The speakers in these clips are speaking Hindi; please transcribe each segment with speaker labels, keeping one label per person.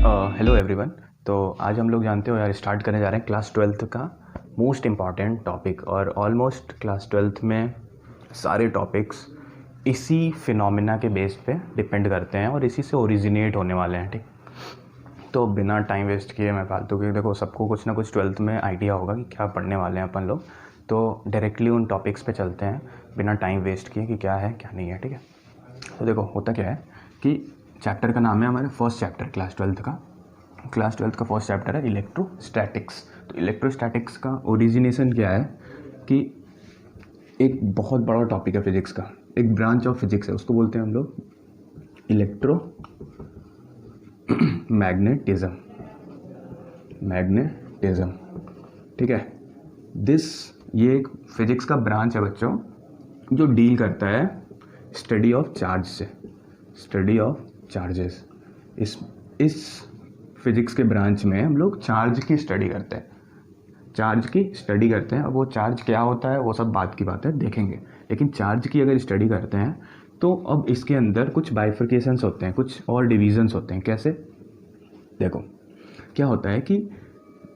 Speaker 1: Hello everyone. तो आज हम लोग जानते हो यार स्टार्ट करने जा रहे हैं क्लास 12th का मोस्ट इम्पॉर्टेंट टॉपिक। और ऑलमोस्ट क्लास 12th में सारे टॉपिक्स इसी फिनोमिना के बेस पे डिपेंड करते हैं और इसी से ओरिजिनेट होने वाले हैं। ठीक, तो बिना टाइम वेस्ट किए मैं फालतू की, देखो सबको कुछ ना कुछ 12th में आइडिया होगा कि क्या पढ़ने वाले हैं अपन लोग, तो डायरेक्टली उन टॉपिक्स पे चलते हैं बिना टाइम वेस्ट किए कि क्या है क्या नहीं है। ठीक है, तो देखो होता क्या है कि चैप्टर का नाम है हमारे फर्स्ट चैप्टर क्लास 12th का फर्स्ट चैप्टर है इलेक्ट्रोस्टैटिक्स। तो इलेक्ट्रोस्टैटिक्स का ओरिजिनेशन क्या है कि एक बहुत बड़ा टॉपिक है फिजिक्स का, एक ब्रांच ऑफ फिजिक्स है, उसको बोलते हैं हम लोग इलेक्ट्रो मैग्नेटिज्म। ठीक है, ये एक फिजिक्स का ब्रांच है बच्चों जो डील करता है स्टडी ऑफ चार्जेस। इस फिजिक्स के ब्रांच में हम लोग चार्ज की स्टडी करते हैं। अब वो चार्ज क्या होता है वो सब बात की बात है, देखेंगे। लेकिन चार्ज की अगर स्टडी करते हैं तो अब इसके अंदर कुछ बाइफर्केशंस होते हैं, कुछ और डिवीजन्स होते हैं। कैसे? देखो क्या होता है कि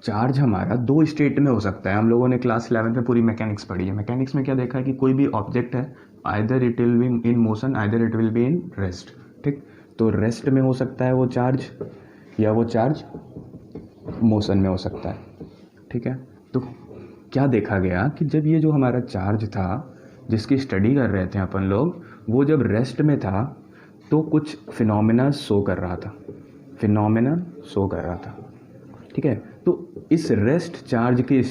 Speaker 1: चार्ज हमारा दो स्टेट में हो सकता है। हम लोगों ने क्लास 11 में पूरी मैकेनिक्स पढ़ी है। मैकेनिक्स में क्या देखा है कि कोई भी ऑब्जेक्ट है, either it will be in motion, either it will be in rest. ठीक, तो रेस्ट में हो सकता है वो चार्ज, या वो चार्ज मोशन में हो सकता है। ठीक है, तो क्या देखा गया कि जब ये जो हमारा चार्ज था जिसकी स्टडी कर रहे थे अपन लोग, वो जब रेस्ट में था तो कुछ फिनोमेना शो कर रहा था। ठीक है, तो इस रेस्ट चार्ज की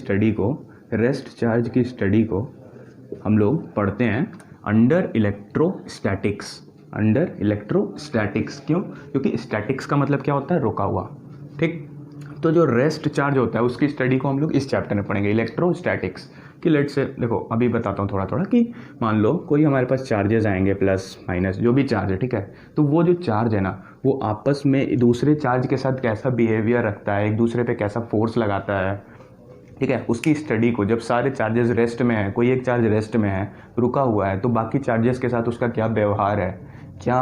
Speaker 1: स्टडी को हम लोग पढ़ते हैं अंडर इलेक्ट्रोस्टैटिक्स। क्यों? क्योंकि स्टैटिक्स का मतलब क्या होता है? रुका हुआ। ठीक, तो जो रेस्ट चार्ज होता है उसकी स्टडी को हम लोग इस चैप्टर में पढ़ेंगे, इलेक्ट्रोस्टैटिक्स। कि लेट से देखो अभी बताता हूँ थोड़ा कि मान लो कोई हमारे पास चार्जेस आएंगे, प्लस माइनस जो भी चार्ज है। ठीक है, तो वो जो चार्ज है ना, वो आपस में दूसरे चार्ज के साथ कैसा बिहेवियर रखता है, एक दूसरे पे कैसा फोर्स लगाता है। ठीक है, उसकी स्टडी को, जब सारे चार्जेस रेस्ट में है, कोई एक चार्ज रेस्ट में है, रुका हुआ है, तो बाकी चार्जेस के साथ उसका क्या व्यवहार है, क्या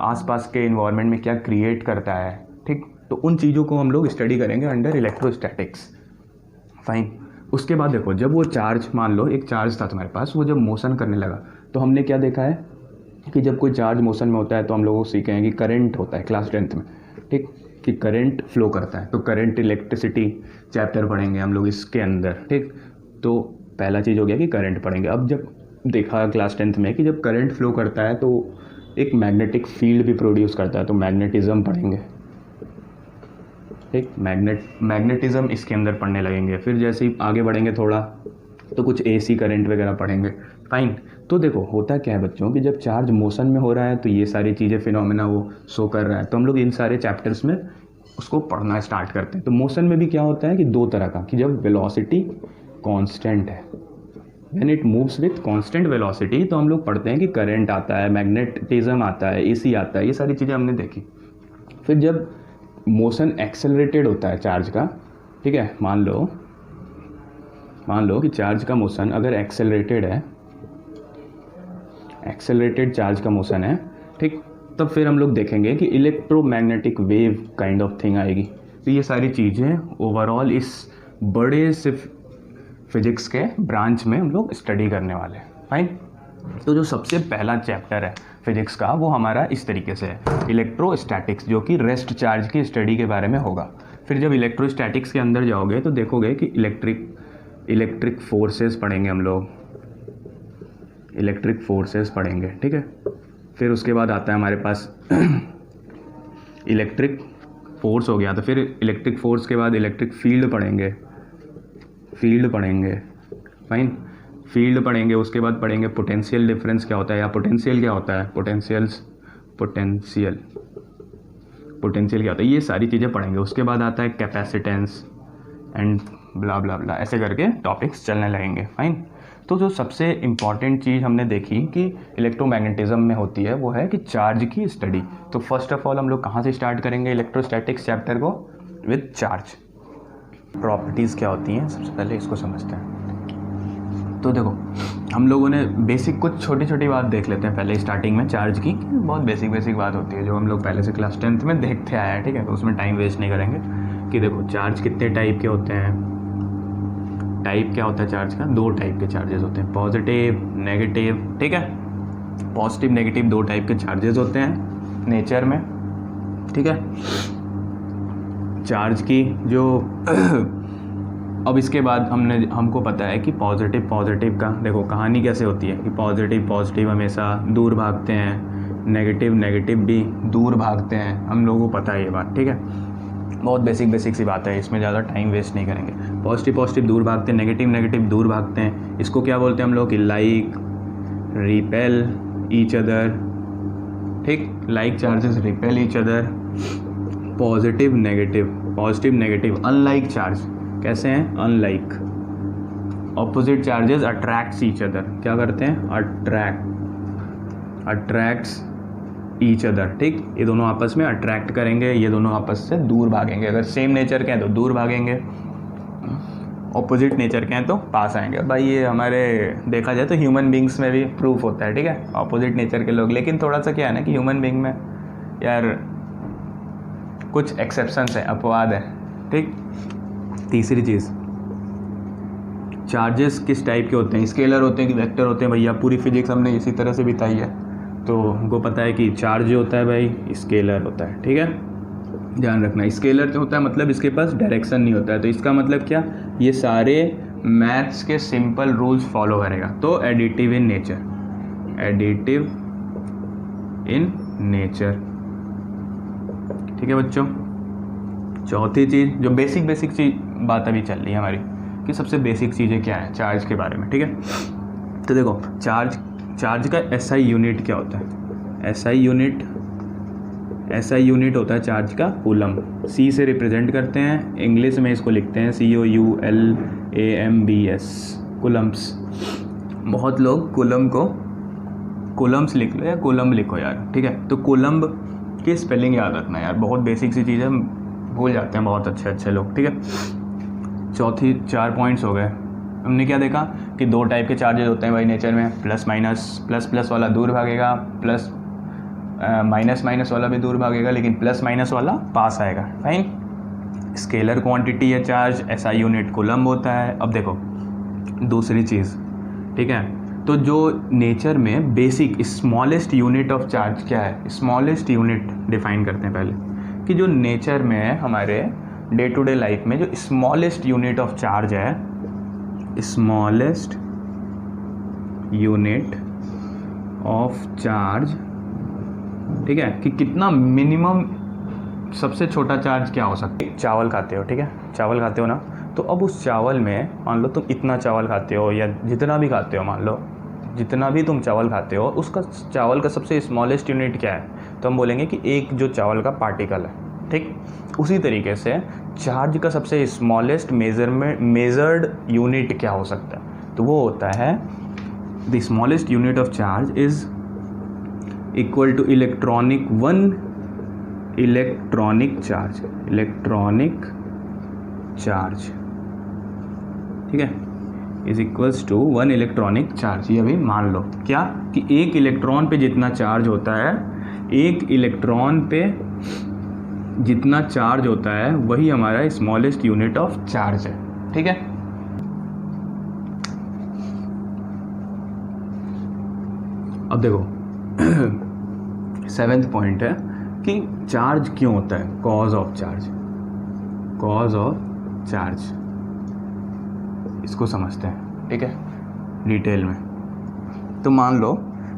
Speaker 1: आसपास के इन्वायरमेंट में क्या क्रिएट करता है। ठीक, तो उन चीज़ों को हम लोग स्टडी करेंगे अंडर इलेक्ट्रोस्टैटिक्स। फाइन। उसके बाद देखो, जब वो चार्ज, मान लो एक चार्ज था तुम्हारे पास, वो जब मोशन करने लगा तो हमने क्या देखा है कि जब कोई चार्ज मोशन में होता है तो हम लोगों को सीखे हैं कि करंट होता है क्लास 10th में। ठीक, कि करंट फ्लो करता है, तो करंट इलेक्ट्रिसिटी चैप्टर पढ़ेंगे हम लोग इसके अंदर। ठीक, तो पहला चीज़ हो गया कि करंट पढ़ेंगे। अब जब देखा क्लास 10th में कि जब करंट फ्लो करता है तो एक मैग्नेटिक फील्ड भी प्रोड्यूस करता है, तो मैग्नेटिज्म पढ़ेंगे। ठीक, मैग्नेटिज्म इसके अंदर पढ़ने लगेंगे। फिर जैसे ही आगे बढ़ेंगे थोड़ा तो कुछ एसी करंट वगैरह पढ़ेंगे। फाइन। तो देखो होता क्या है बच्चों कि जब चार्ज मोशन में हो रहा है तो ये सारी चीज़ें फिनोमेना वो शो कर रहा है, तो हम लोग इन सारे चैप्टर्स में उसको पढ़ना स्टार्ट करते हैं। तो मोशन में भी क्या होता है कि दो तरह का, कि जब वेलोसिटी कांस्टेंट है, when it moves with constant velocity, तो हम लोग पढ़ते हैं कि करंट आता है, मैग्नेटिज्म आता है, एसी आता है, ये सारी चीज़ें हमने देखी। फिर जब मोशन एक्सेलरेटेड होता है चार्ज का, ठीक है, मान लो कि चार्ज का मोशन अगर एक्सेलरेटेड चार्ज का मोशन है, ठीक, तब फिर हम लोग देखेंगे कि electromagnetic wave kind of thing आएगी। तो ये सारी चीज़ें ओवरऑल इस बड़े से फिजिक्स के ब्रांच में हम लोग स्टडी करने वाले हैं। फाइन। तो जो सबसे पहला चैप्टर है फिजिक्स का वो हमारा इस तरीके से है, इलेक्ट्रोस्टैटिक्स, जो कि रेस्ट चार्ज की स्टडी के बारे में होगा। फिर जब इलेक्ट्रोस्टैटिक्स के अंदर जाओगे तो देखोगे कि इलेक्ट्रिक फोर्सेस पढ़ेंगे हम लोग, ठीक है। फिर उसके बाद आता है हमारे पास इलेक्ट्रिक फोर्स हो गया, तो फिर इलेक्ट्रिक फोर्स के बाद इलेक्ट्रिक फील्ड पढ़ेंगे। फाइन, फील्ड पढ़ेंगे। उसके बाद पढ़ेंगे पोटेंशियल डिफरेंस क्या होता है, या पोटेंशियल क्या होता है, पोटेंशियल क्या होता है, ये सारी चीज़ें पढ़ेंगे। उसके बाद आता है कैपेसिटेंस एंड ब्ला ब्ला ब्ला, ऐसे करके टॉपिक्स चलने लगेंगे। फाइन। तो जो सबसे इम्पॉर्टेंट चीज़ हमने देखी कि इलेक्ट्रोमैग्नेटिज्म में होती है वो है कि चार्ज की स्टडी। तो फर्स्ट ऑफ ऑल हम लोग कहाँ से स्टार्ट करेंगे इलेक्ट्रोस्टैटिक्स चैप्टर को? With charge. प्रॉपर्टीज़ क्या होती हैं सबसे पहले इसको समझते हैं। तो देखो हम लोगों ने बेसिक कुछ छोटी छोटी बात देख लेते हैं पहले स्टार्टिंग में चार्ज की, बहुत बेसिक बात होती है जो हम लोग पहले से क्लास 10th में देखते आए हैं, ठीक है। तो उसमें टाइम वेस्ट नहीं करेंगे कि देखो चार्ज कितने टाइप के होते हैं। टाइप क्या होता है चार्ज का, 2 टाइप के चार्जेस होते हैं, पॉजिटिव नेगेटिव, ठीक है। पॉजिटिव नेगेटिव 2 टाइप के चार्जेस होते हैं नेचर में, ठीक है। चार्ज की जो अब इसके बाद हमको पता है कि पॉजिटिव का देखो कहानी कैसे होती है कि पॉजिटिव हमेशा दूर भागते हैं, नेगेटिव भी दूर भागते हैं, हम लोगों को पता है ये बात, ठीक है। बहुत बेसिक सी बात है, इसमें ज़्यादा टाइम वेस्ट नहीं करेंगे। पॉजिटिव दूर भागते हैं, नेगेटिव दूर भागते हैं। इसको क्या बोलते हैं हम लोग कि लाइक रिपेल ईच अदर, ठीक। Like charges repel each other. Positive negative unlike charge कैसे हैं, unlike. Opposite charges attracts each other, क्या करते हैं, अट्रैक्ट्स ईच अदर, ठीक। ये दोनों आपस में अट्रैक्ट करेंगे, ये दोनों आपस से दूर भागेंगे। अगर सेम नेचर के हैं तो दूर भागेंगे, ऑपोजिट नेचर के हैं तो पास आएंगे। भाई ये हमारे देखा जाए तो ह्यूमन बींग्स में भी प्रूफ होता है, ठीक है, ऑपोजिट नेचर के लोग। लेकिन थोड़ा सा क्या है ना कि ह्यूमन बींग में यार कुछ एक्सेप्शंस है, अपवाद है, ठीक। तीसरी चीज़, चार्जेस किस टाइप के होते हैं, स्केलर होते हैं कि वेक्टर होते हैं। भैया पूरी फिजिक्स हमने इसी तरह से बिताई है, तो हमको पता है कि चार्ज जो होता है भाई स्केलर होता है, ठीक है। ध्यान रखना, स्केलर जो होता है मतलब इसके पास डायरेक्शन नहीं होता है। तो इसका मतलब क्या, ये सारे मैथ्स के सिंपल रूल्स फॉलो करेगा। तो एडिटिव इन नेचर, ठीक है बच्चों। चौथी चीज़ जो बेसिक चीज़ बात अभी चल रही है हमारी कि सबसे बेसिक चीज़ें क्या है चार्ज के बारे में, ठीक है। तो देखो चार्ज का SI यूनिट क्या होता है, SI यूनिट होता है चार्ज का कूलम। C से रिप्रेजेंट करते हैं, इंग्लिश में इसको लिखते हैं COULAMBS, कूलम्स। बहुत लोग कूलम को कूलम्स लिख लो या कूलम लिखो यार, ठीक है। तो कूलम की स्पेलिंग याद रखना यार, बहुत बेसिक सी चीज़ है, भूल जाते हैं बहुत अच्छे लोग, ठीक है। चौथी 4 पॉइंट्स हो गए। हमने क्या देखा कि 2 टाइप के चार्जेस होते हैं भाई नेचर में, प्लस माइनस वाला दूर भागेगा, प्लस माइनस वाला भी दूर भागेगा, लेकिन प्लस माइनस वाला पास आएगा, फाइन। स्केलर क्वांटिटी है चार्ज, SI यूनिट कूलम होता है। अब देखो दूसरी चीज़, ठीक है। तो जो नेचर में basic smallest unit of charge क्या है, स्मॉलेस्ट यूनिट डिफाइन करते हैं पहले कि जो नेचर में हमारे डे टू डे लाइफ में जो स्मॉलेस्ट यूनिट ऑफ चार्ज है, स्मॉलेस्ट यूनिट ऑफ चार्ज, ठीक है, कि कितना मिनिमम सबसे छोटा चार्ज क्या हो सकता है। चावल खाते हो, ठीक है, चावल खाते हो ना, तो अब उस चावल में मान लो तुम इतना चावल खाते हो या जितना भी खाते हो, मान लो जितना भी तुम चावल खाते हो उसका चावल का सबसे स्मॉलेस्ट यूनिट क्या है, तो हम बोलेंगे कि एक जो चावल का पार्टिकल है, ठीक। उसी तरीके से चार्ज का सबसे स्मॉलेस्ट मेजर्ड यूनिट क्या हो सकता है, तो वो होता है the smallest unit of charge is equal to electronic charge, ठीक है, is equals to 1 electronic charge. ये अभी मान लो क्या कि एक इलेक्ट्रॉन पे जितना चार्ज होता है, एक इलेक्ट्रॉन पे जितना चार्ज होता है वही हमारा स्मॉलेस्ट यूनिट ऑफ चार्ज है, ठीक है। अब देखो 7th पॉइंट है कि चार्ज क्यों होता है, कॉज ऑफ चार्ज, इसको समझते हैं, ठीक है, डिटेल में। तो मान लो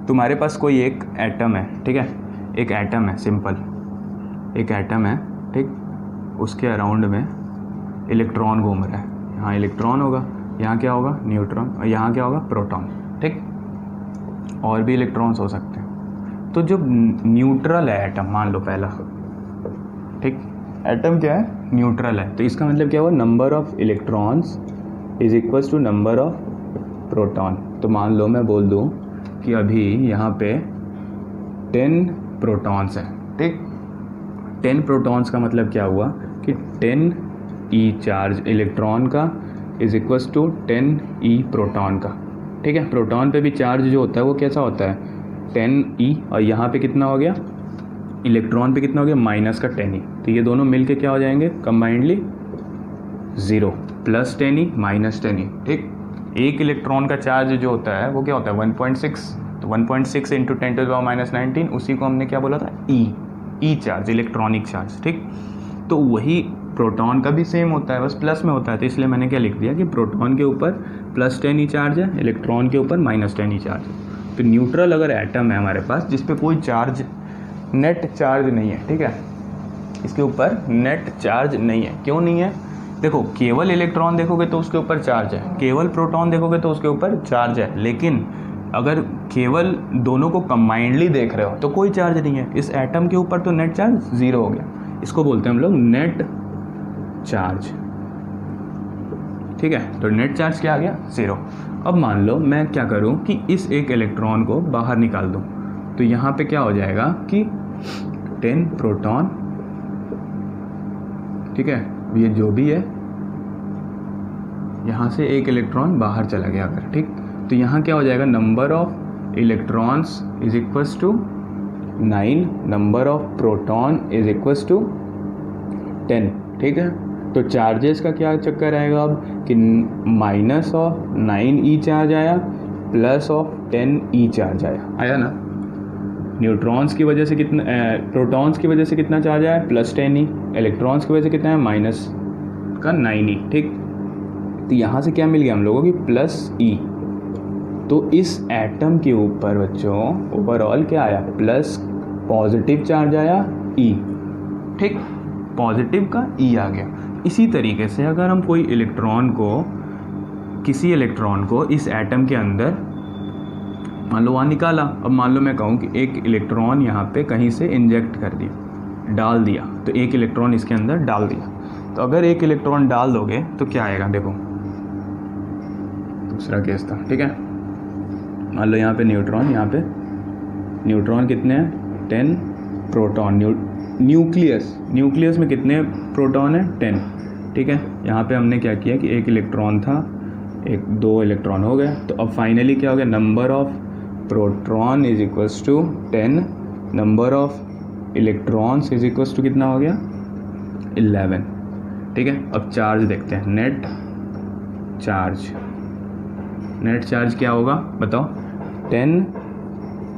Speaker 1: तुम्हारे पास कोई एक एटम है, ठीक है, एक एटम है, सिंपल एक एटम है, ठीक। उसके अराउंड में इलेक्ट्रॉन घूम रहा है, यहाँ इलेक्ट्रॉन होगा, यहाँ क्या होगा, न्यूट्रॉन, और यहाँ क्या होगा, प्रोटॉन, ठीक। और भी इलेक्ट्रॉन्स हो सकते हैं। तो जो न्यूट्रल है एटम, मान लो पहला, ठीक, एटम क्या है, न्यूट्रल है, तो इसका मतलब क्या हुआ, number of electrons is equals to number of proton. तो मान लो मैं बोल दूँ कि अभी यहाँ पे 10 प्रोटॉन्स हैं, ठीक। 10 प्रोटॉन्स का मतलब क्या हुआ कि 10 ई चार्ज इलेक्ट्रॉन का is equals to 10 E proton का, ठीक है। प्रोटॉन पे भी चार्ज जो होता है वो कैसा होता है 10e, और यहाँ पे कितना हो गया इलेक्ट्रॉन पे कितना हो गया माइनस का 10e। तो ये दोनों मिलके क्या हो जाएंगे combinedly 0 plus 10e minus 10e। ठीक, एक इलेक्ट्रॉन का चार्ज जो होता है वो क्या होता है 1.6, तो 1.6 इंटू 10⁻⁻19, उसी को हमने क्या बोला था ई चार्ज, इलेक्ट्रॉनिक चार्ज। ठीक, तो वही प्रोटॉन का भी सेम होता है, बस प्लस में होता है। तो इसलिए मैंने क्या लिख दिया कि प्रोटॉन के ऊपर प्लस 10e चार्ज है, इलेक्ट्रॉन के ऊपर माइनस 10e चार्ज है। तो न्यूट्रल अगर एटम है हमारे पास जिस पे कोई चार्ज नेट चार्ज नहीं है, ठीक है, इसके ऊपर नेट चार्ज नहीं है। क्यों नहीं है? देखो, केवल इलेक्ट्रॉन देखोगे तो उसके ऊपर चार्ज है, केवल प्रोटॉन देखोगे तो उसके ऊपर चार्ज है, लेकिन अगर केवल दोनों को कंबाइंडली देख रहे हो तो कोई चार्ज नहीं है। इस एटम के ऊपर तो नेट चार्ज 0 हो गया, इसको बोलते हैं हम लोग नेट चार्ज। ठीक है, तो नेट चार्ज क्या आ गया 0। अब मान लो मैं क्या करूं कि इस एक इलेक्ट्रॉन को बाहर निकाल दूं, तो यहाँ पे क्या हो जाएगा कि 10 प्रोटॉन, ठीक है, ये जो भी है यहाँ से एक इलेक्ट्रॉन बाहर चला गया अगर, ठीक, तो यहाँ क्या हो जाएगा number of electrons is equals to 9, number of proton is equals to 10। ठीक है, तो चार्जेस का क्या चक्कर आएगा अब कि माइनस ऑफ 9e चार्ज आया प्लस ऑफ 10e चार्ज आया ना। न्यूट्रॉन्स की वजह से कितना, प्रोटॉन्स की वजह से कितना चार्ज आया प्लस 10e, इलेक्ट्रॉन्स की वजह से कितना है माइनस का 9e। ठीक, तो यहाँ से क्या मिल गया हम लोगों की प्लस e। तो इस एटम के ऊपर बच्चों ओवरऑल क्या आया प्लस पॉजिटिव चार्ज आया e। ठीक, पॉजिटिव का e आ गया। इसी तरीके से अगर हम कोई इलेक्ट्रॉन को, किसी इलेक्ट्रॉन को इस एटम के अंदर मान लो वहाँ निकाला, अब मान लो मैं कहूँ कि एक इलेक्ट्रॉन यहाँ पे कहीं से इंजेक्ट कर दिया, डाल दिया, तो एक इलेक्ट्रॉन इसके अंदर डाल दिया, तो अगर एक इलेक्ट्रॉन डाल दोगे तो क्या आएगा, देखो दूसरा केस था, ठीक है, मान लो यहाँ पे न्यूट्रॉन, यहाँ पे न्यूट्रॉन कितने हैं 10 प्रोटॉन, न्यूक्लियस में कितने प्रोटॉन है 10। ठीक है, यहाँ पे हमने क्या किया कि एक इलेक्ट्रॉन था, एक 2 इलेक्ट्रॉन हो गए, तो अब फाइनली क्या हो गया number of proton is equals to 10, number of electrons is equals to कितना हो गया 11। ठीक है, अब चार्ज देखते हैं, नेट चार्ज क्या होगा बताओ 10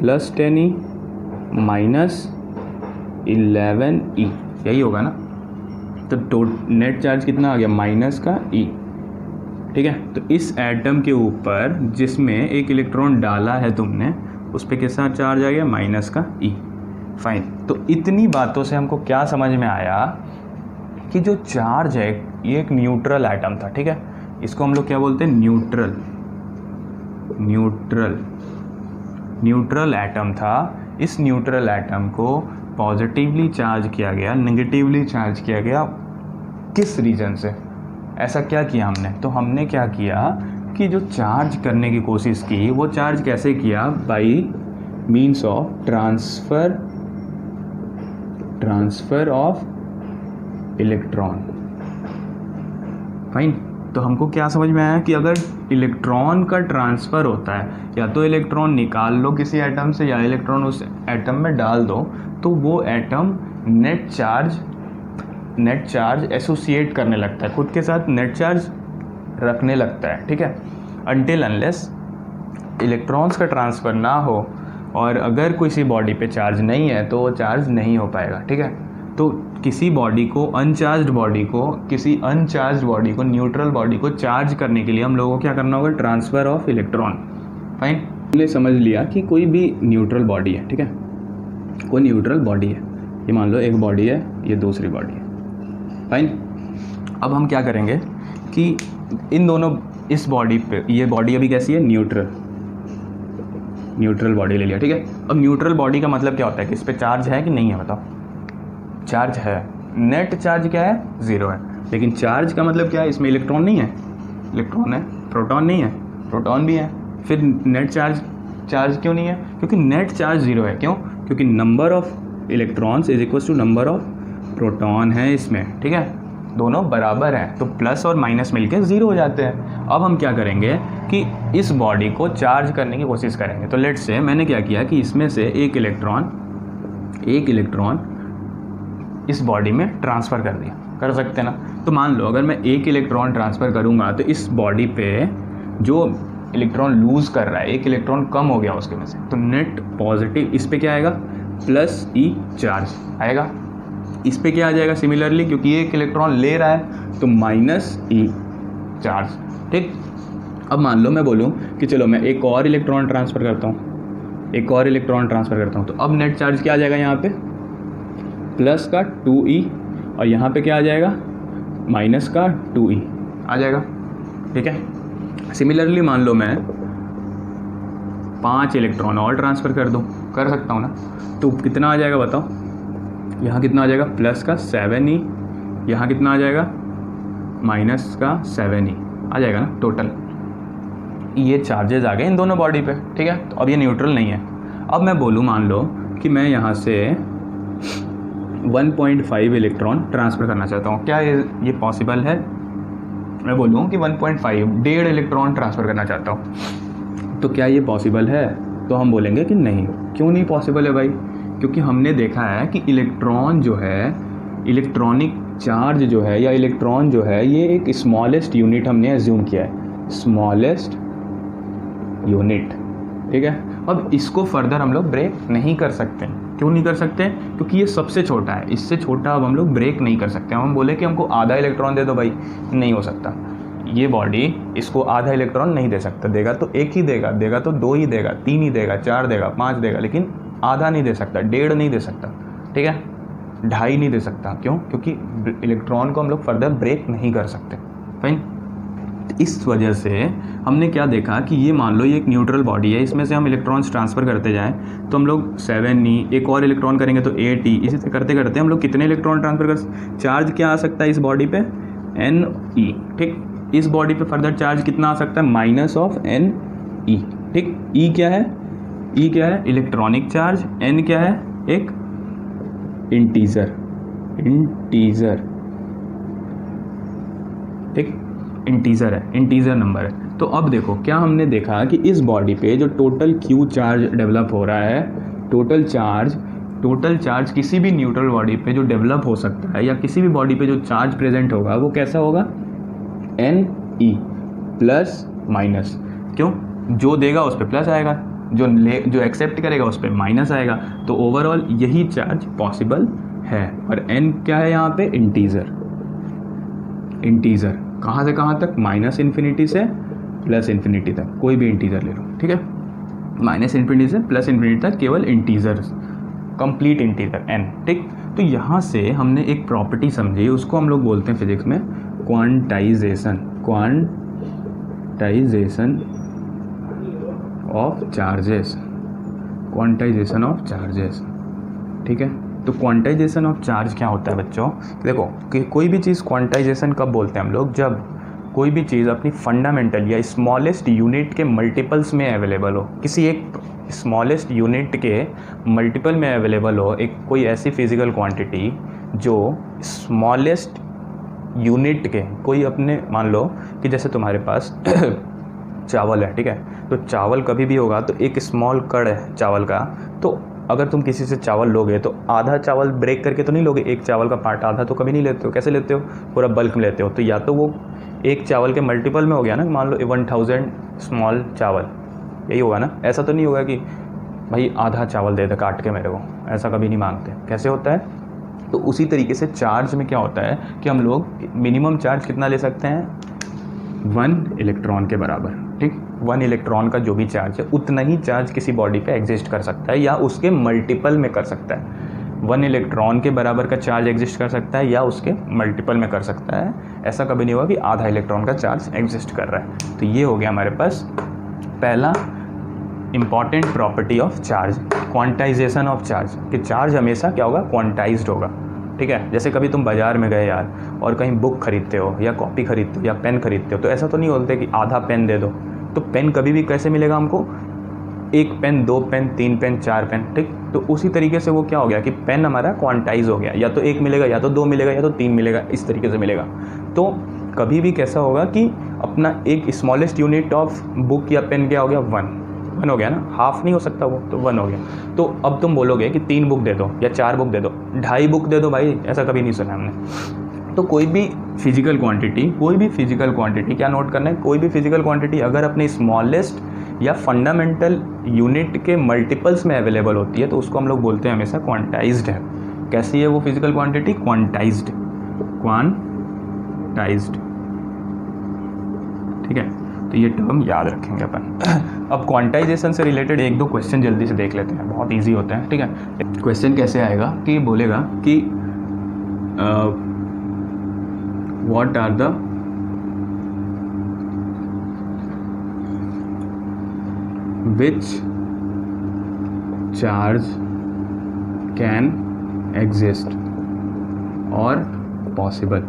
Speaker 1: प्लस 10e माइनस 11e, यही होगा ना। तो नेट चार्ज कितना आ गया माइनस का e। ठीक है, तो इस एटम के ऊपर जिसमें एक इलेक्ट्रॉन डाला है तुमने, उस पर कितना चार्ज आ गया माइनस का e। फाइन, तो इतनी बातों से हमको क्या समझ में आया कि जो चार्ज है ये एक न्यूट्रल एटम था। ठीक है, इसको हम लोग क्या बोलते हैं न्यूट्रल एटम था। इस न्यूट्रल एटम को पॉजिटिवली चार्ज किया गया, नेगेटिवली चार्ज किया गया, किस रीजन से, ऐसा क्या किया हमने, तो हमने क्या किया कि जो चार्ज करने की कोशिश की वो चार्ज कैसे किया, bye means of transfer of electron. Fine, तो हमको क्या समझ में आया कि अगर इलेक्ट्रॉन का ट्रांसफ़र होता है, या तो इलेक्ट्रॉन निकाल लो किसी एटम से या इलेक्ट्रॉन उस एटम में डाल दो, तो वो एटम नेट चार्ज एसोसिएट करने लगता है, खुद के साथ नेट चार्ज रखने लगता है। ठीक है, अनटिल अनलेस इलेक्ट्रॉन्स का ट्रांसफ़र ना हो, और अगर किसी बॉडी पे चार्ज नहीं है तो वो चार्ज नहीं हो पाएगा। ठीक है, तो किसी बॉडी को, अनचार्ज्ड बॉडी को, न्यूट्रल बॉडी को चार्ज करने के लिए हम लोगों को क्या करना होगा, ट्रांसफ़र ऑफ इलेक्ट्रॉन। फाइन, हमने समझ लिया कि कोई भी न्यूट्रल बॉडी है। ठीक है, कोई न्यूट्रल बॉडी है, ये मान लो एक बॉडी है, ये दूसरी बॉडी है। फाइन, अब हम क्या करेंगे कि इन दोनों, इस बॉडी पे, ये बॉडी अभी कैसी है न्यूट्रल बॉडी ले लिया। ठीक है, अब न्यूट्रल बॉडी का मतलब क्या होता है कि इस पे चार्ज है कि नहीं है, बताओ। चार्ज है, नेट चार्ज क्या है 0 है, लेकिन चार्ज का मतलब क्या है, इसमें इलेक्ट्रॉन नहीं है, इलेक्ट्रॉन है, प्रोटॉन नहीं है, प्रोटॉन भी है, फिर नेट चार्ज क्यों नहीं है, क्योंकि नेट चार्ज 0 है। क्यों? क्योंकि number of electrons is equal to number of proton है इसमें। ठीक है, दोनों बराबर हैं तो प्लस और माइनस मिलके 0 हो जाते हैं। अब हम क्या करेंगे कि इस बॉडी को चार्ज करने की कोशिश करेंगे। तो लेट्स से मैंने क्या किया कि इसमें से एक इलेक्ट्रॉन इस बॉडी में ट्रांसफ़र कर दिया, कर सकते हैं ना। तो मान लो अगर मैं एक इलेक्ट्रॉन ट्रांसफ़र करूँगा तो इस बॉडी पे जो इलेक्ट्रॉन लूज़ कर रहा है, एक इलेक्ट्रॉन कम हो गया उसके में से, तो नेट पॉजिटिव इस पे क्या आएगा, प्लस ई चार्ज आएगा। इस पे क्या आ जाएगा सिमिलरली, क्योंकि एक इलेक्ट्रॉन ले रहा है तो माइनस ई चार्ज। ठीक, अब मान लो मैं बोलूँ कि चलो मैं एक और इलेक्ट्रॉन ट्रांसफ़र करता हूँ, तो अब नेट चार्ज क्या आ जाएगा यहाँ पे, प्लस का 2e और यहाँ पे क्या आ जाएगा, माइनस का 2e आ जाएगा। ठीक है, सिमिलरली मान लो मैं 5 इलेक्ट्रॉन और ट्रांसफ़र कर दूँ, कर सकता हूँ ना, तो कितना आ जाएगा बताओ, यहाँ कितना आ जाएगा, प्लस का 7e, यहाँ कितना आ जाएगा, माइनस का 7e आ जाएगा ना टोटल। ये चार्जेस आ गए इन दोनों बॉडी पे। ठीक है, तो अब ये न्यूट्रल नहीं है। अब मैं बोलूँ मान लो कि मैं यहाँ से 1.5 इलेक्ट्रॉन ट्रांसफ़र करना चाहता हूँ, क्या ये पॉसिबल है। मैं बोलूँ कि 1.5 इलेक्ट्रॉन ट्रांसफ़र करना चाहता हूँ, तो क्या ये पॉसिबल है। तो हम बोलेंगे कि नहीं। क्यों नहीं पॉसिबल है भाई, क्योंकि हमने देखा है कि इलेक्ट्रॉन जो है, इलेक्ट्रॉनिक चार्ज जो है या इलेक्ट्रॉन जो है, ये एक स्मॉलेस्ट यूनिट हमने एज्यूम किया है, स्मॉलेस्ट यूनिट। ठीक है, अब इसको फर्दर हम लोग ब्रेक नहीं कर सकते। क्यों नहीं कर सकते, क्योंकि ये सबसे छोटा है, इससे छोटा अब हम लोग ब्रेक नहीं कर सकते। हम बोले कि हमको आधा इलेक्ट्रॉन दे दो भाई, नहीं हो सकता। ये बॉडी इसको आधा इलेक्ट्रॉन नहीं दे सकता, देगा तो एक ही देगा, देगा तो 2 ही देगा, 3 ही देगा, 4 देगा, 5 देगा, लेकिन आधा नहीं दे सकता, 1.5 नहीं दे सकता। ठीक है, 2.5 नहीं दे सकता। क्यों, क्योंकि इलेक्ट्रॉन को हम लोग फर्दर ब्रेक नहीं कर सकते। फाइन, इस वजह से हमने क्या देखा कि ये मान लो ये एक न्यूट्रल बॉडी है, इसमें से हम इलेक्ट्रॉन्स ट्रांसफ़र करते जाएं तो हम लोग 7e, एक और इलेक्ट्रॉन करेंगे तो 8e, इसी से करते करते हम लोग कितने इलेक्ट्रॉन ट्रांसफ़र कर, चार्ज क्या आ सकता है इस बॉडी पे, Ne। ठीक, इस बॉडी पे फर्दर चार्ज कितना आ सकता है, माइनस ऑफ Ne। ठीक, E क्या है, E क्या है, इलेक्ट्रॉनिक चार्ज, N क्या है, एक इंटीजर। ठीक, इंटीजर है, इंटीजर नंबर है। तो अब देखो क्या हमने देखा कि इस बॉडी पे जो टोटल Q चार्ज डेवलप हो रहा है, टोटल चार्ज किसी भी न्यूट्रल बॉडी पे जो डेवलप हो सकता है या किसी भी बॉडी पे जो चार्ज प्रेजेंट होगा वो कैसा होगा, Ne प्लस माइनस। क्यों, जो देगा उस पर प्लस आएगा, जो एक्सेप्ट करेगा उस पर माइनस आएगा। तो ओवरऑल यही चार्ज पॉसिबल है। और N क्या है यहाँ पे, इंटीजर कहाँ से कहाँ तक, माइनस इन्फिनिटी से प्लस इन्फिनिटी तक, कोई भी इंटीजर ले लो। ठीक है, माइनस इन्फिनिटी से प्लस इन्फिनिटी तक केवल इंटीजर्स, कंप्लीट इंटीजर n। ठीक, तो यहाँ से हमने एक प्रॉपर्टी समझी, उसको हम लोग बोलते हैं फिजिक्स में क्वांटाइजेशन ऑफ चार्जेस। ठीक है, तो क्वांटाइजेशन ऑफ चार्ज क्या होता है बच्चों, देखो कि कोई भी चीज़ क्वांटाइजेशन कब बोलते हैं हम लोग, जब कोई भी चीज़ अपनी फंडामेंटल या स्मॉलेस्ट यूनिट के मल्टीपल्स में अवेलेबल हो, किसी एक स्मॉलेस्ट यूनिट के मल्टीपल में अवेलेबल हो, एक कोई ऐसी फिजिकल क्वांटिटी जो स्मॉलेस्ट यूनिट के, कोई अपने, मान लो कि जैसे तुम्हारे पास चावल है। ठीक है, तो चावल कभी भी होगा तो एक स्मॉल कण है चावल का, तो अगर तुम किसी से चावल लोगे तो आधा चावल ब्रेक करके तो नहीं लोगे, एक चावल का पार्ट आधा तो कभी नहीं लेते हो। कैसे लेते हो, पूरा बल्क में लेते हो। तो या तो वो एक चावल के मल्टीपल में हो गया ना, मान लो 1000 स्मॉल चावल, यही होगा ना। ऐसा तो नहीं होगा कि भाई आधा चावल दे दे काट के मेरे को, ऐसा कभी नहीं मांगते। कैसे होता है, तो उसी तरीके से चार्ज में क्या होता है कि हम लोग मिनिमम चार्ज कितना ले सकते हैं, 1 इलेक्ट्रॉन के बराबर। ठीक, 1 इलेक्ट्रॉन का जो भी चार्ज है उतना ही चार्ज किसी बॉडी पे एग्जिस्ट कर सकता है या उसके मल्टीपल में कर सकता है। 1 इलेक्ट्रॉन के बराबर का चार्ज एग्जिस्ट कर सकता है या उसके मल्टीपल में कर सकता है। ऐसा कभी नहीं होगा कि आधा इलेक्ट्रॉन का चार्ज एग्जिस्ट कर रहा है। तो ये हो गया हमारे पास पहला important property of charge, quantization of charge, कि चार्ज हमेशा क्या होगा, क्वांटाइज्ड होगा। ठीक है, जैसे कभी तुम बाज़ार में गए यार और कहीं बुक खरीदते हो या कॉपी खरीदते हो या पेन खरीदते हो, तो ऐसा तो नहीं बोलते कि आधा पेन दे दो। तो पेन कभी भी कैसे मिलेगा हमको, एक पेन, 2 पेन, 3 पेन, 4 पेन, ठीक। तो उसी तरीके से वो क्या हो गया कि पेन हमारा क्वांटाइज हो गया, या तो 1 मिलेगा, या तो 2 मिलेगा, या तो 3 मिलेगा, इस तरीके से मिलेगा। तो कभी भी कैसा होगा कि अपना एक स्मॉलेस्ट यूनिट ऑफ बुक या पेन क्या हो गया, 1 हो गया ना, हाफ नहीं हो सकता वो, तो 1 हो गया। तो अब तुम बोलोगे कि 3 बुक दे दो या 4 बुक दे दो, 2.5 बुक दे दो, भाई ऐसा कभी नहीं सुना हमने। तो कोई भी फिजिकल क्वांटिटी क्या नोट करना है, कोई भी फिजिकल क्वांटिटी अगर अपने स्मॉलेस्ट या फंडामेंटल यूनिट के मल्टीपल्स में अवेलेबल होती है तो उसको हम लोग बोलते हैं हमेशा क्वांटाइज्ड है। कैसी है वो फिजिकल क्वांटिटी, क्वांटाइज्ड, ठीक है। तो ये टर्म याद रखेंगे अपन। अब क्वांटाइजेशन से रिलेटेड 1-2 क्वेश्चन जल्दी से देख लेते हैं, बहुत इजी होते हैं, ठीक है। क्वेश्चन कैसे आएगा कि बोलेगा कि what are the which charge can exist or possible,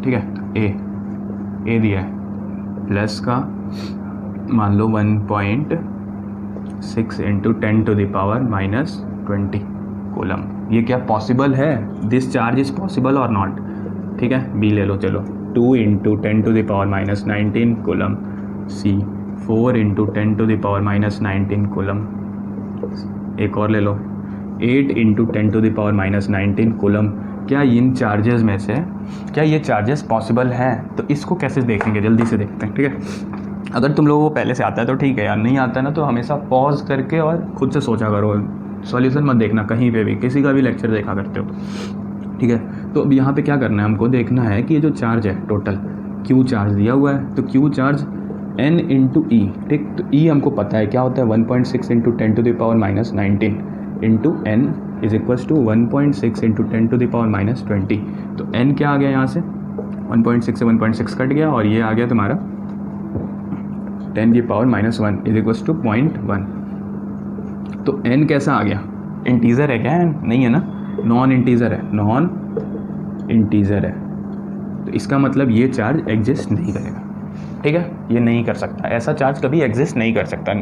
Speaker 1: ठीक है। ए दिया है प्लस का, मान लो 1.6 इंटू 10⁻⁻20 कूलम। ये क्या पॉसिबल है, दिस चार्ज इज पॉसिबल और नॉट, ठीक है। बी ले लो, चलो 2 इंटू 10⁻⁻19 कूलम। सी 4 इंटू 10⁻⁻19 कूलम। एक और ले लो 8 इंटू 10⁻⁻19 कूलम। क्या इन चार्जेस में से क्या ये चार्जेस पॉसिबल हैं? तो इसको कैसे देखेंगे, जल्दी से देखते हैं, ठीक है। अगर तुम लोगों को पहले से आता है तो ठीक है यार, नहीं आता है ना तो हमेशा पॉज करके और खुद से सोचा करो, सॉल्यूशन मत देखना कहीं पे भी, किसी का भी लेक्चर देखा करते हो, ठीक है। तो अब यहाँ पे क्या करना है, हमको देखना है कि ये जो चार्ज है टोटल क्यू चार्ज दिया हुआ है, तो क्यू चार्ज n इंटू ई, ठीक। तो ई हमको पता है क्या होता है, 1.6 into 10⁻⁻19 into n is equals to 1.6 into 10⁻⁻20। तो n क्या आ गया यहाँ से, 1.6 से 1.6 कट गया और ये आ गया तुम्हारा 10⁻⁻1 इज इक्वल्स टू 0.1। तो n कैसा आ गया, इंटीजर है क्या n? नहीं है ना, नॉन इंटीजर है। तो इसका मतलब ये चार्ज एग्जिस्ट नहीं करेगा, ठीक है। ये नहीं कर सकता, ऐसा चार्ज कभी एग्जिस्ट नहीं कर सकता,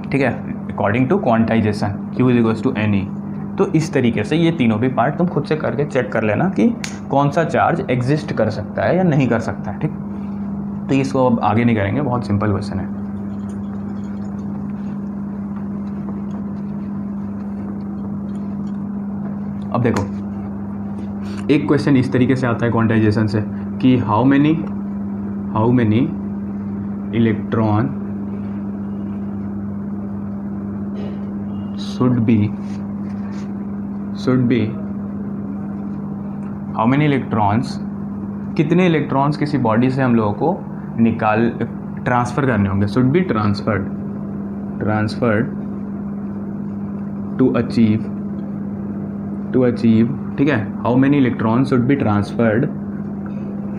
Speaker 1: ठीक है, according to quantization Q is equals to NE। तो इस तरीके से ये तीनों भी पार्ट तुम खुद से करके चेक कर लेना कि कौन सा चार्ज एग्जिस्ट कर सकता है या नहीं कर सकता है, ठीक। तो इसको अब आगे नहीं करेंगे, बहुत सिंपल क्वेश्चन है। अब देखो एक क्वेश्चन इस तरीके से आता है क्वांटाइजेशन से कि how many electron should be how many electrons, कितने इलेक्ट्रॉन्स किसी बॉडी से हम लोगों को ट्रांसफ़र करने होंगे, should be transferred to achieve, ठीक है। How many electrons should be transferred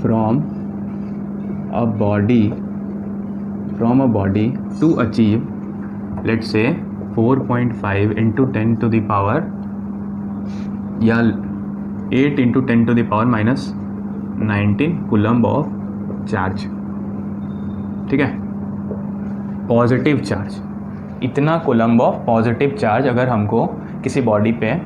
Speaker 1: from a body to achieve, let's say 4.5 into 10⁻, या 8 इंटू 10⁻⁻19 कूलम ऑफ चार्ज, ठीक है, पॉजिटिव चार्ज। इतना कूलम ऑफ पॉजिटिव चार्ज अगर हमको किसी बॉडी पे,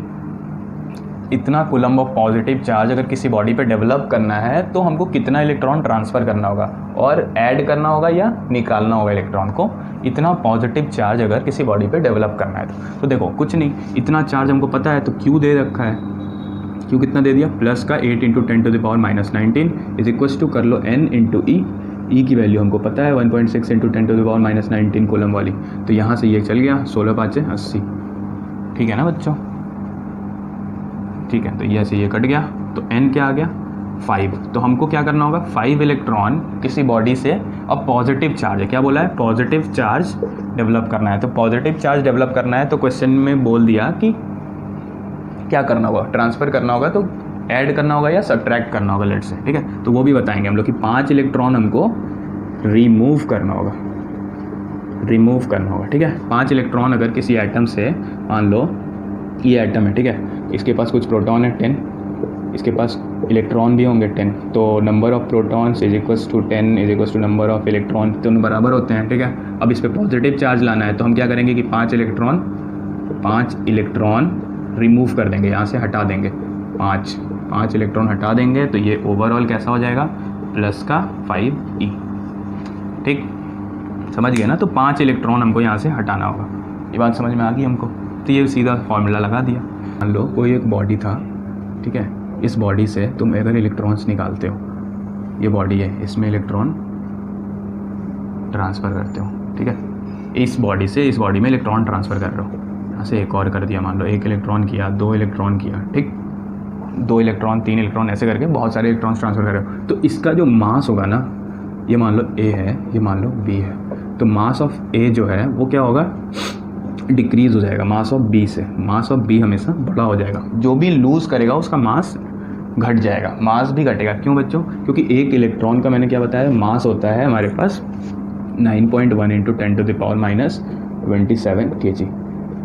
Speaker 1: इतना कूलम ऑफ पॉजिटिव चार्ज अगर किसी बॉडी पे डेवलप करना है तो हमको कितना इलेक्ट्रॉन ट्रांसफ़र करना होगा और ऐड करना होगा या निकालना होगा इलेक्ट्रॉन को। इतना पॉजिटिव चार्ज अगर किसी बॉडी पे डेवलप करना है तो देखो कुछ नहीं, इतना चार्ज हमको पता है तो Q दे रखा है, Q कितना दे दिया, प्लस का 8 इंटू 10⁻⁻19 इज इक्वल्स टू कर लो n इंटू ई। ई की वैल्यू हमको पता है 1.6 इंटू 10⁻⁻19 कूलम वाली, तो यहाँ से ये चल गया 16×5 = 80, ठीक है ना बच्चों, ठीक है। तो ये से ये कट गया, तो n क्या आ गया 5। तो हमको क्या करना होगा, 5 इलेक्ट्रॉन किसी बॉडी से, अब पॉजिटिव चार्ज है, क्या बोला है, पॉजिटिव चार्ज डेवलप करना है। तो पॉजिटिव चार्ज डेवलप करना है तो क्वेश्चन में बोल दिया कि क्या करना होगा, ट्रांसफ़र करना होगा, तो ऐड करना होगा या सब्ट्रैक्ट करना होगा, लेट से, ठीक है। तो वो भी बताएंगे हम लोग कि 5 इलेक्ट्रॉन हमको रिमूव करना होगा, ठीक है। 5 इलेक्ट्रॉन अगर किसी एटम से, मान लो ये एटम है, ठीक है, इसके पास कुछ प्रोटॉन है 10, इसके पास इलेक्ट्रॉन भी होंगे 10, तो number of protons is equals to 10 is equals to number of electron, दोनों बराबर होते हैं, ठीक है। अब इस पर पॉजिटिव चार्ज लाना है तो हम क्या करेंगे कि 5 इलेक्ट्रॉन रिमूव कर देंगे, यहाँ से हटा देंगे, 5 इलेक्ट्रॉन हटा देंगे, तो ये ओवरऑल कैसा हो जाएगा, प्लस का 5e, ठीक, समझ गए ना। तो 5 इलेक्ट्रॉन हमको यहाँ से हटाना होगा, ये बात समझ में आ गई हमको। तो ये सीधा फॉर्मूला लगा दिया। मान लो कोई एक बॉडी था, ठीक है, इस बॉडी से तुम अगर इलेक्ट्रॉन्स निकालते हो, ये बॉडी है, इसमें इलेक्ट्रॉन ट्रांसफ़र करते हो, ठीक है, इस बॉडी से इस बॉडी में इलेक्ट्रॉन ट्रांसफ़र कर रहे हो, यहाँ से एक और कर दिया, मान लो 1 इलेक्ट्रॉन किया, 2 इलेक्ट्रॉन किया, ठीक, 2 इलेक्ट्रॉन 3 इलेक्ट्रॉन ऐसे करके बहुत सारे इलेक्ट्रॉन्स ट्रांसफ़र कर रहे हो। तो इसका जो मास होगा ना, ये मान लो A है, ये मान लो B है, तो मास ऑफ A जो है वो क्या होगा, डिक्रीज़ हो जाएगा मास ऑफ B से, मास ऑफ B हमेशा बड़ा हो जाएगा, जो भी लूज़ करेगा उसका मास घट जाएगा, मास भी घटेगा। क्यों बच्चों, क्योंकि एक इलेक्ट्रॉन का मैंने क्या बताया, मास होता है हमारे पास 9.1 × 10⁻27 kg।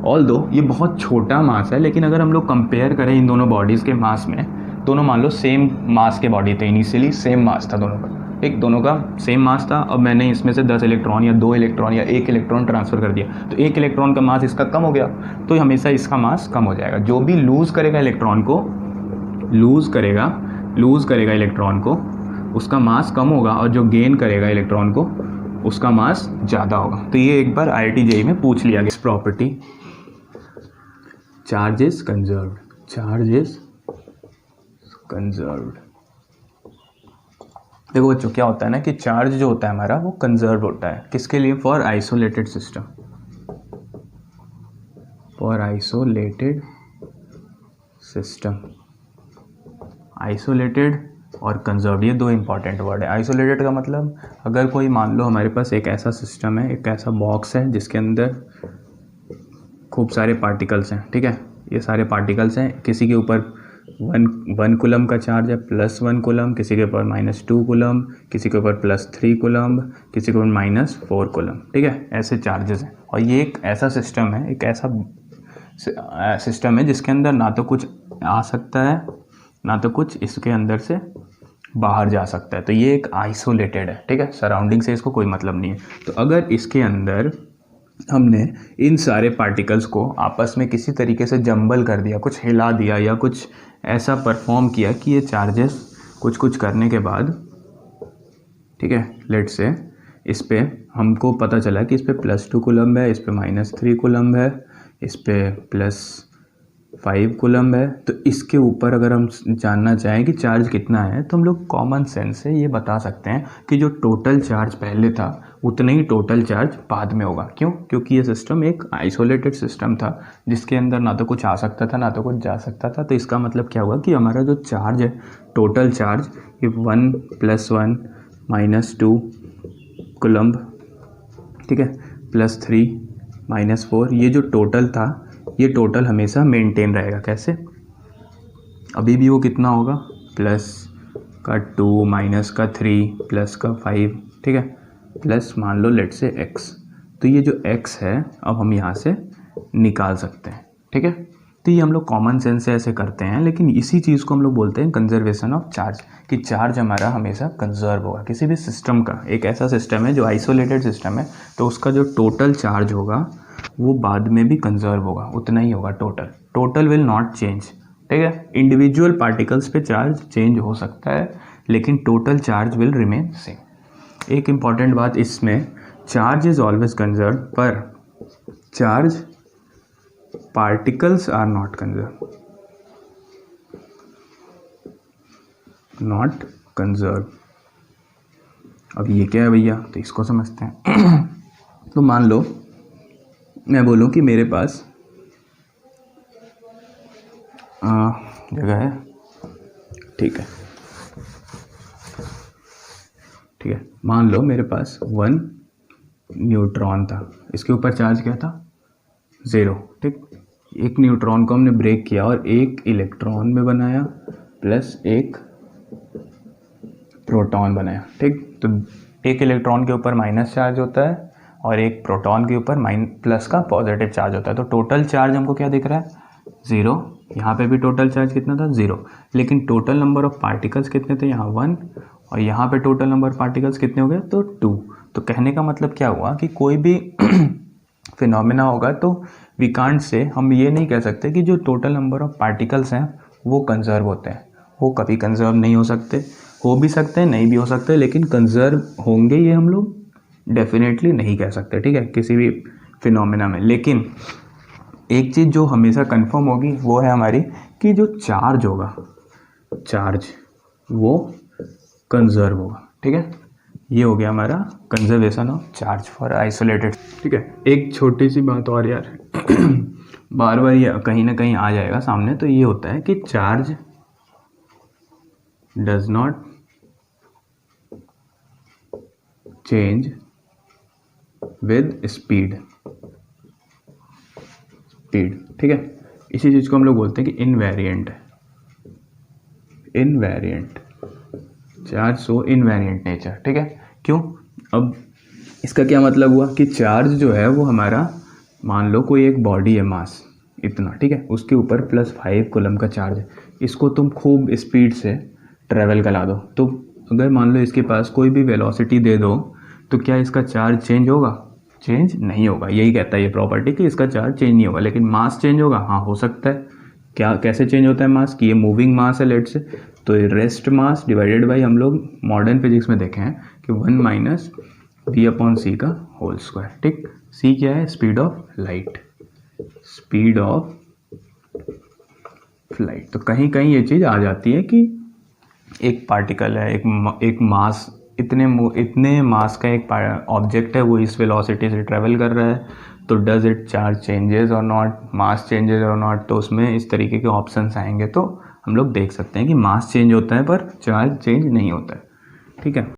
Speaker 1: ऑल्दो ये बहुत छोटा मास है, लेकिन अगर हम लोग कंपेयर करें इन दोनों बॉडीज़ के मास में, दोनों मान लो सेम मास के बॉडी थे, इनिशियली सेम मास था दोनों का, एक दोनों का सेम मास था। अब मैंने इसमें से 10 इलेक्ट्रॉन या 2 इलेक्ट्रॉन या 1 इलेक्ट्रॉन ट्रांसफ़र कर दिया, तो 1 इलेक्ट्रॉन का मास इसका कम हो गया, तो हमेशा इसका मास कम हो जाएगा। जो भी लूज़ करेगा इलेक्ट्रॉन को, लूज़ करेगा इलेक्ट्रॉन को, उसका मास कम होगा, और जो गेन करेगा इलेक्ट्रॉन को उसका मास ज़्यादा होगा। तो ये एक बार IIT JEE में पूछ लिया गया। Property charge is conserved. देखो बच्चों क्या होता है ना कि चार्ज जो होता है हमारा वो कंजर्व होता है, किसके लिए, फॉर आइसोलेटेड सिस्टम। आइसोलेटेड और कंजर्व्ड, ये दो इंपॉर्टेंट वर्ड है। आइसोलेटेड का मतलब, अगर कोई मान लो हमारे पास एक ऐसा सिस्टम है, एक ऐसा बॉक्स है जिसके अंदर खूब सारे पार्टिकल्स हैं, ठीक है, ये सारे पार्टिकल्स हैं, किसी के ऊपर 1 कूलम का चार्ज है, +1 कूलम, किसी के ऊपर -2 कूलम, किसी के ऊपर +3 कूलम, किसी के ऊपर -4 कूलम, ठीक है, ऐसे चार्जेस हैं। और ये एक ऐसा सिस्टम है, एक ऐसा सिस्टम है जिसके अंदर ना तो कुछ आ सकता है, ना तो कुछ इसके अंदर से बाहर जा सकता है। तो ये एक आइसोलेटेड है, ठीक है, सराउंडिंग से इसको कोई मतलब नहीं है। तो अगर इसके अंदर हमने इन सारे पार्टिकल्स को आपस में किसी तरीके से जंबल कर दिया, कुछ हिला दिया या कुछ ऐसा परफॉर्म किया कि ये चार्जेस कुछ करने के बाद, ठीक है, लेट से इस पे हमको पता चला कि इस पे +2 कूलम है, इस पे -3 कूलम है, इस पे +5 कूलम है, तो इसके ऊपर अगर हम जानना चाहें कि चार्ज कितना है, तो हम लोग कॉमन सेंस से ये बता सकते हैं कि जो टोटल चार्ज पहले था उतना ही टोटल चार्ज बाद में होगा। क्यों, क्योंकि ये सिस्टम एक आइसोलेटेड सिस्टम था जिसके अंदर ना तो कुछ आ सकता था ना तो कुछ जा सकता था। तो इसका मतलब क्या हुआ कि हमारा जो चार्ज है, टोटल चार्ज, ये 1 +1 -2 कूलम, ठीक है, +3 -4, ये जो टोटल था, ये टोटल हमेशा मेंटेन रहेगा। कैसे, अभी भी वो कितना होगा, +2 -3 +5, ठीक है, प्लस मान लो लेट से x। तो ये जो x है अब हम यहाँ से निकाल सकते हैं, ठीक है। तो ये हम लोग कॉमन सेंस से ऐसे करते हैं, लेकिन इसी चीज़ को हम लोग बोलते हैं कंजर्वेशन ऑफ चार्ज, कि चार्ज हमारा हमेशा कंजर्व होगा किसी भी सिस्टम का। एक ऐसा सिस्टम है जो आइसोलेटेड सिस्टम है, तो उसका जो टोटल चार्ज होगा वो बाद में भी कंजर्व होगा, उतना ही होगा टोटल विल नॉट चेंज, ठीक है। इंडिविजुअल पार्टिकल्स पे चार्ज चेंज हो सकता है, लेकिन total charge will remain same. एक इम्पॉर्टेंट बात इसमें, चार्ज इज ऑलवेज कंजर्व, पर charge particles are not conserve. अब ये क्या है भैया, तो इसको समझते हैं। तो मान लो मैं बोलूँ कि मेरे पास जगह है, ठीक है, मान लो मेरे पास 1 न्यूट्रॉन था, इसके ऊपर चार्ज क्या था, 0, ठीक। एक न्यूट्रॉन को हमने ब्रेक किया और एक इलेक्ट्रॉन में बनाया प्लस एक प्रोटॉन बनाया, ठीक। तो एक इलेक्ट्रॉन के ऊपर माइनस चार्ज होता है और एक प्रोटॉन के ऊपर प्लस का पॉजिटिव चार्ज होता है। तो टोटल चार्ज हमको क्या दिख रहा है, 0, यहाँ पे भी टोटल चार्ज कितना था 0, लेकिन टोटल नंबर ऑफ पार्टिकल्स कितने थे यहाँ 1, और यहाँ पे टोटल नंबर ऑफ पार्टिकल्स कितने हो गए तो 2। तो कहने का मतलब क्या हुआ कि कोई भी फिनोमेना होगा तो वी कांट से, हम ये नहीं कह सकते कि जो टोटल नंबर ऑफ पार्टिकल्स हैं वो कंजर्व होते हैं, वो कभी कंजर्व नहीं हो सकते, हो भी सकते हैं नहीं भी हो सकते, लेकिन कंजर्व होंगे ये हम लोग डेफिनेटली नहीं कह सकते, ठीक है, किसी भी फिनोमेना में। लेकिन एक चीज़ जो हमेशा कंफर्म होगी वो है हमारी कि जो चार्ज होगा, चार्ज वो कंजर्व होगा, ठीक है। ये हो गया हमारा conservation of charge for isolated, ठीक है। एक छोटी सी बात और यार बार बार ये कहीं ना कहीं आ जाएगा सामने, तो ये होता है कि charge does not change with speed, ठीक है। इसी चीज़ को हम लोग बोलते हैं कि invariant, charge so invariant nature, ठीक है। क्यों? अब इसका क्या मतलब हुआ कि चार्ज जो है वो हमारा, मान लो कोई एक बॉडी है मास इतना, ठीक है, उसके ऊपर +5 कूलम का चार्ज है, इसको तुम खूब स्पीड से ट्रेवल करा दो, तो अगर मान लो इसके पास कोई भी वेलोसिटी दे दो तो क्या इसका चार्ज चेंज होगा? चेंज नहीं होगा। यही कहता है ये प्रॉपर्टी कि इसका चार्ज चेंज नहीं होगा। लेकिन मास चेंज होगा, हाँ हो सकता है। क्या कैसे चेंज होता है मास? कि ये मूविंग मास है लेट से, तो रेस्ट मास डिवाइडेड बाई, हम लोग मॉडर्न फिजिक्स में देखे हैं कि 1 - v/c का होल स्क्वायर, ठीक। c क्या है? Speed of light, speed of flight. तो कहीं कहीं ये चीज़ आ जाती है कि एक पार्टिकल है, एक मास, इतने मास का एक ऑब्जेक्ट है, वो इस वेलोसिटी से ट्रेवल कर रहा है, तो डज इट चार्ज चेंजेस और नॉट, मास चेंजेस और नॉट। तो उसमें इस तरीके के ऑप्शंस आएंगे, तो हम लोग देख सकते हैं कि मास चेंज होता है पर चार्ज चेंज नहीं होता है, ठीक है।